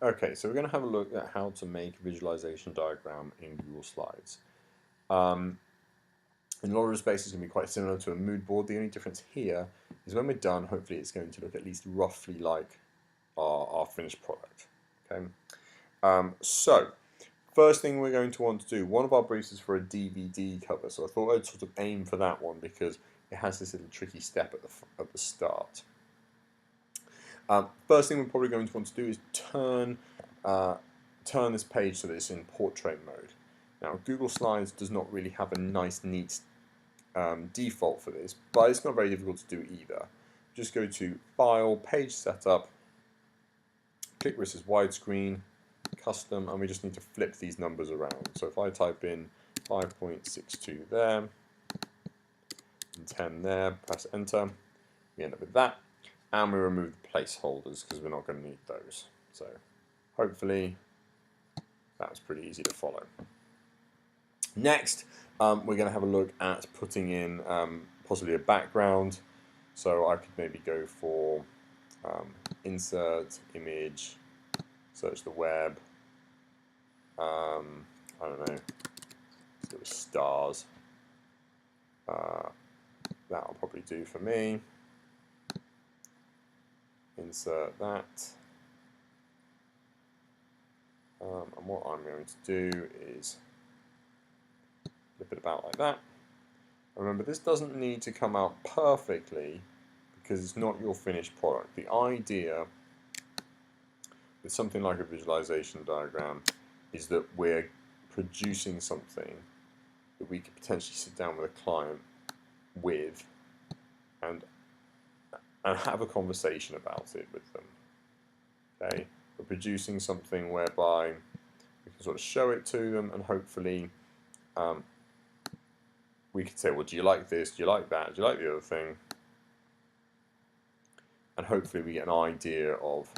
Okay, so we're going to have a look at how to make a visualization diagram in Google Slides. In a lot of respects, it's going to be quite similar to a mood board. The only difference here is when we're done, hopefully it's going to look at least roughly like our finished product. Okay. So, first thing we're going to want to do, one of our briefs is for a DVD cover, so I thought I'd sort of aim for that one because it has this little tricky step at the start. First thing we're probably going to want to do is turn this page so that it's in portrait mode. Now, Google Slides does not really have a nice, neat default for this, but it's not very difficult to do either. Just go to File, Page Setup, click where it says Widescreen, Custom, and we just need to flip these numbers around. So if I type in 5.62 there, and 10 there, press Enter, we end up with that. And we remove the placeholders because we're not going to need those. So hopefully that was pretty easy to follow. Next, we're going to have a look at putting in possibly a background. So I could maybe go for Insert, Image, search the web. I don't know, let's go with stars. That'll probably do for me. Insert that. And what I'm going to do is flip it about like that. Remember, this doesn't need to come out perfectly because it's not your finished product. The idea with something like a visualization diagram is that we're producing something that we could potentially sit down with a client with and have a conversation about it with them. Okay, we're producing something whereby we can sort of show it to them, and hopefully we could say, well, do you like this? Do you like that? Do you like the other thing? And hopefully we get an idea of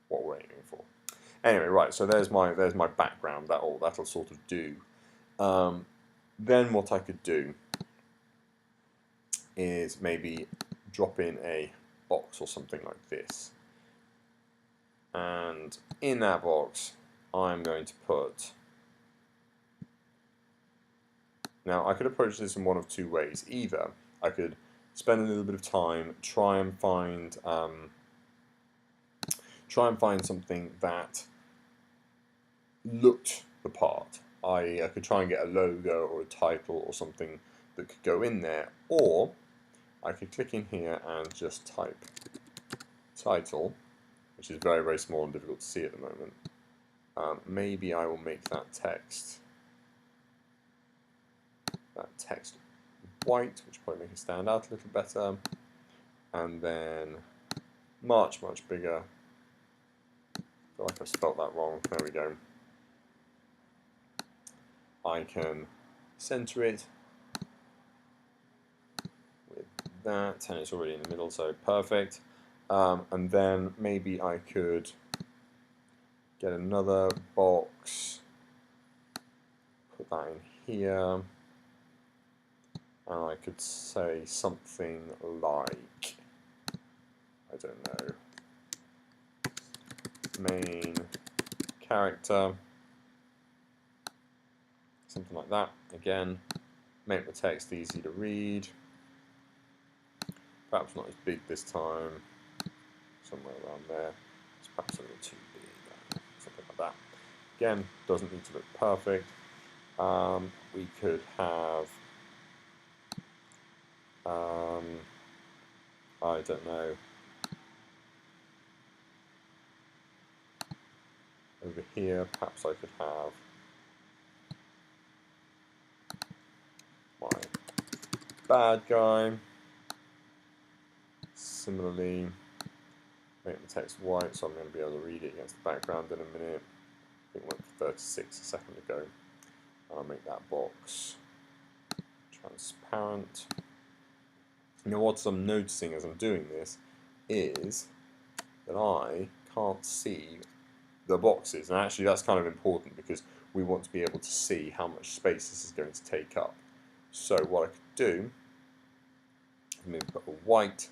what we're aiming for. Anyway, right. So there's my background. That'll sort of do. Then what I could do is maybe drop in a box or something like this. And in that box, I'm going to put... Now, I could approach this in one of two ways. Either I could spend a little bit of time, try and find something that looked the part. I could try and get a logo or a title or something that could go in there, or I could click in here and just type title, which is very, very small and difficult to see at the moment. Maybe I will make that text white, which will probably make it stand out a little better, and then much bigger. I feel like I've spelt that wrong. There we go. I can center it with that, and it's already in the middle, so perfect. And then maybe I could get another box, put that in here, and I could say something like, I don't know, main character, something like that. Again, make the text easy to read. Perhaps not as big this time, somewhere around there. It's perhaps a little too big, something like that. Again, doesn't need to look perfect. We could have, I don't know, over here, perhaps I could have my bad guy. Similarly, make the text white, so I'm going to be able to read it against the background in a minute. I think it went for 36 a second ago. I'll make that box transparent. Now, what I'm noticing as I'm doing this is that I can't see the boxes, and actually that's kind of important because we want to be able to see how much space this is going to take up. So what I could do is maybe put a white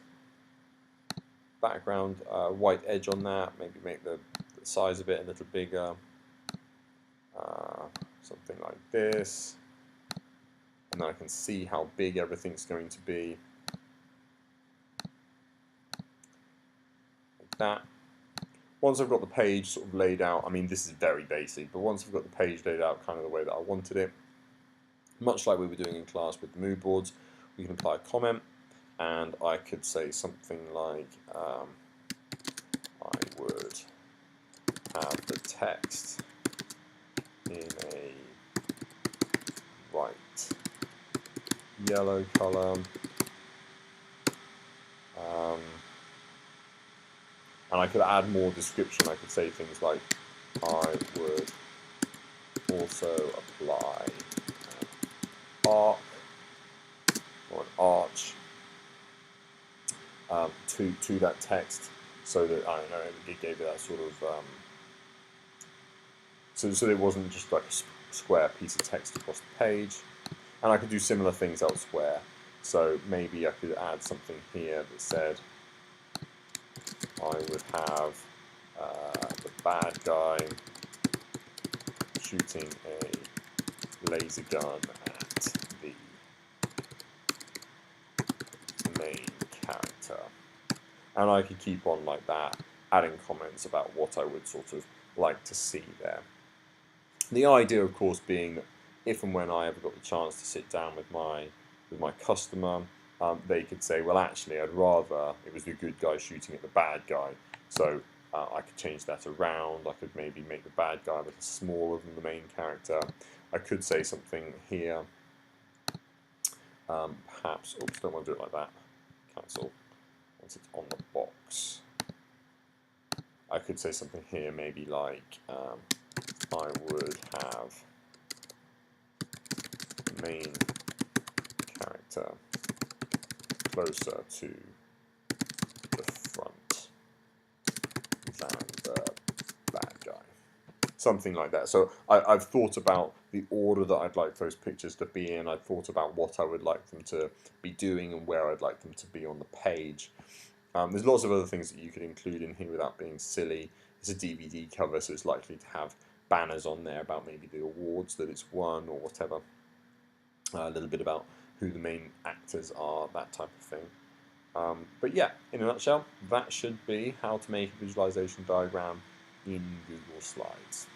background white edge on that, maybe make the size of it a little bigger, something like this, and then I can see how big everything's going to be, like that. Once I've got the page sort of laid out, I mean this is very basic, but once I've got the page laid out kind of the way that I wanted it, much like we were doing in class with the mood boards, we can apply a comment, and I could say something like, I would have the text in a bright yellow color, and I could add more description. I could say things like, I would also apply an arc or an arch to that text, so that, I don't know, it gave it that sort of so it wasn't just like a square piece of text across the page. And I could do similar things elsewhere. So maybe I could add something here that said, I would have the bad guy shooting a laser gun at the main character. And I could keep on like that, adding comments about what I would sort of like to see there. The idea, of course, being that if and when I ever got the chance to sit down with my customer, they could say, well, actually, I'd rather it was the good guy shooting at the bad guy. So I could change that around. I could maybe make the bad guy a little smaller than the main character. I could say something here. Perhaps, oops, don't want to do it like that. Cancel. Once it's on the box. I could say something here, maybe like, I would have the main character closer to the front than the bad guy. Something like that. So I've thought about the order that I'd like those pictures to be in. I've thought about what I would like them to be doing and where I'd like them to be on the page. There's lots of other things that you could include in here without being silly. It's a DVD cover, so it's likely to have banners on there about maybe the awards that it's won or whatever. A little bit about who the main actors are, that type of thing. But yeah, in a nutshell, that should be how to make a visualization diagram in Google Slides.